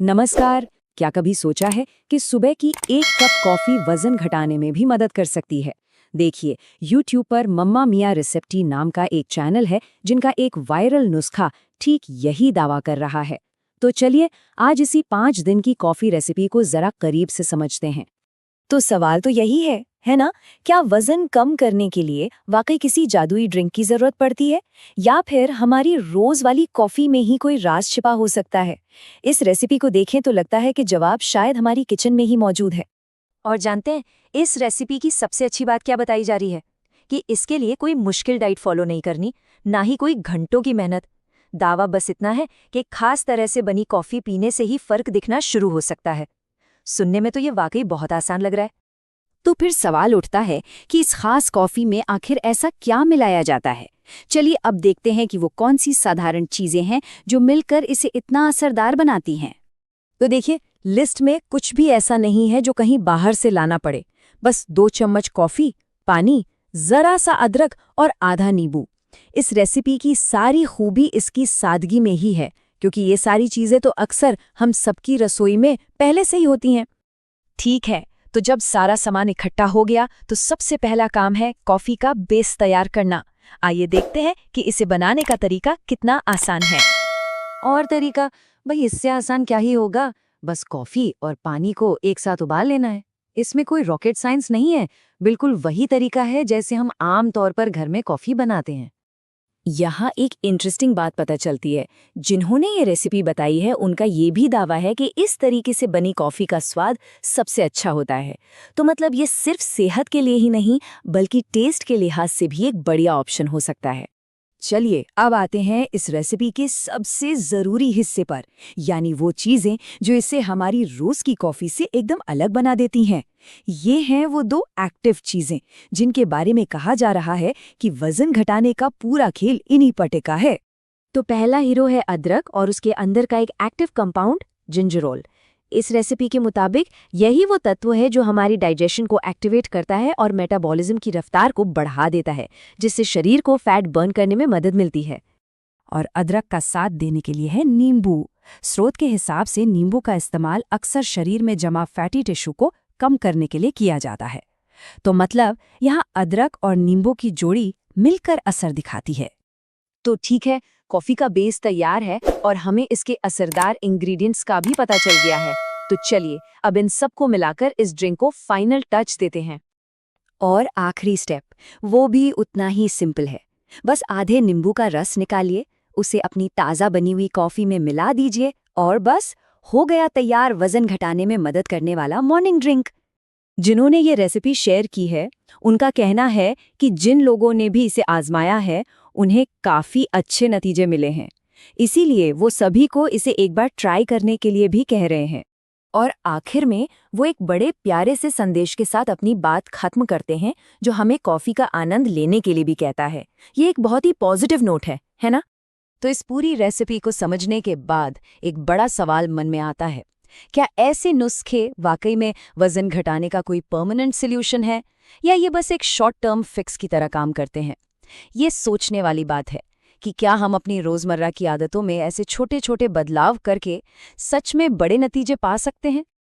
नमस्कार। क्या कभी सोचा है कि सुबह की एक कप कॉफी वजन घटाने में भी मदद कर सकती है? देखिए, YouTube पर मम्मा मिया रेसिपी नाम का एक चैनल है जिनका एक वायरल नुस्खा ठीक यही दावा कर रहा है। तो चलिए आज इसी 5 दिन की कॉफी रेसिपी को जरा करीब से समझते हैं। तो सवाल तो यही है ना? क्या वजन कम करने के लिए वाकई किसी जादुई ड्रिंक की जरूरत पड़ती है, या फिर हमारी रोज वाली कॉफी में ही कोई राज छिपा हो सकता है? इस रेसिपी को देखें तो लगता है कि जवाब शायद हमारी किचन में ही मौजूद है। और जानते हैं, इस रेसिपी की सबसे अच्छी बात क्या बताई जा रही है? कि इसके लिए कोई मुश्किल डाइट फॉलो नहीं करनी, ना ही कोई घंटों की मेहनत। दावा बस इतना है कि खास तरह से बनी कॉफी पीने से ही फर्क दिखना शुरू हो सकता है। सुनने में तो ये वाकई बहुत आसान लग रहा है। तो फिर सवाल उठता है कि इस खास कॉफी में आखिर ऐसा क्या मिलाया जाता है? चलिए अब देखते हैं कि वो कौन सी साधारण चीजें हैं जो मिलकर इसे इतना असरदार बनाती हैं। तो देखिए, लिस्ट में कुछ भी ऐसा नहीं है जो कहीं बाहर से लाना पड़े। बस 2 चम्मच कॉफी, पानी, जरा सा अदरक और आधा नींबू। इस रेसिपी की सारी खूबी इसकी सादगी में ही है, क्योंकि ये सारी चीजें तो अक्सर हम सबकी रसोई में पहले से ही होती हैं। ठीक है, तो जब सारा सामान इकट्ठा हो गया तो सबसे पहला काम है कॉफी का बेस तैयार करना। आइए देखते हैं कि इसे बनाने का तरीका कितना आसान है। और तरीका? भाई इससे आसान क्या ही होगा। बस कॉफी और पानी को एक साथ उबाल लेना है। इसमें कोई रॉकेट साइंस नहीं है। बिल्कुल वही तरीका है जैसे हम आम तौर पर घर में कॉफी बनाते हैं। यहाँ एक इंटरेस्टिंग बात पता चलती है। जिन्होंने ये रेसिपी बताई है उनका ये भी दावा है कि इस तरीके से बनी कॉफी का स्वाद सबसे अच्छा होता है। तो मतलब ये सिर्फ सेहत के लिए ही नहीं बल्कि टेस्ट के लिहाज से भी एक बढ़िया ऑप्शन हो सकता है। चलिए अब आते हैं इस रेसिपी के सबसे ज़रूरी हिस्से पर, यानी वो चीज़ें जो इसे हमारी रोज़ की कॉफ़ी से एकदम अलग बना देती हैं। ये हैं वो 2 एक्टिव चीज़ें जिनके बारे में कहा जा रहा है कि वज़न घटाने का पूरा खेल इन्हीं पर टिका है। तो पहला हीरो है अदरक और उसके अंदर का एक एक्टिव कंपाउंड जिंजरोल। इस रेसिपी के मुताबिक यही वो तत्व है जो हमारी डाइजेशन को एक्टिवेट करता है और मेटाबॉलिज्म की रफ्तार को बढ़ा देता है, जिससे शरीर को फैट बर्न करने में मदद मिलती है। और अदरक का साथ देने के लिए है नींबू। स्रोत के हिसाब से नींबू का इस्तेमाल अक्सर शरीर में जमा फैटी टिश्यू को कम करने के लिए किया जाता है। तो मतलब यहाँ अदरक और नींबू की जोड़ी मिलकर असर दिखाती है। तो ठीक है, कॉफी का बेस तैयार है और हमें इसके असरदार इंग्रेडिएंट्स का भी पता चल गया है। तो चलिए अब इन सबको मिलाकर इस ड्रिंक को फाइनल टच देते हैं। और आखिरी स्टेप, वो भी उतना ही सिंपल है। बस आधे नींबू का रस निकालिए, उसे अपनी ताज़ा बनी हुई कॉफ़ी में मिला दीजिए और बस हो गया तैयार वज़न घटाने में मदद करने वाला मॉर्निंग ड्रिंक। जिन्होंने ये रेसिपी शेयर की है उनका कहना है कि जिन लोगों ने भी इसे आजमाया है उन्हें काफ़ी अच्छे नतीजे मिले हैं। इसीलिए वो सभी को इसे एक बार ट्राई करने के लिए भी कह रहे हैं। और आखिर में वो एक बड़े प्यारे से संदेश के साथ अपनी बात खत्म करते हैं जो हमें कॉफ़ी का आनंद लेने के लिए भी कहता है। ये एक बहुत ही पॉजिटिव नोट है ना? तो इस पूरी रेसिपी को समझने के बाद एक बड़ा सवाल मन में आता है, क्या ऐसे नुस्खे वाकई में वजन घटाने का कोई परमानेंट सॉल्यूशन है, या ये बस एक शॉर्ट टर्म फिक्स की तरह काम करते हैं? ये सोचने वाली बात है कि क्या हम अपनी रोजमर्रा की आदतों में ऐसे छोटे छोटे बदलाव करके सच में बड़े नतीजे पा सकते हैं।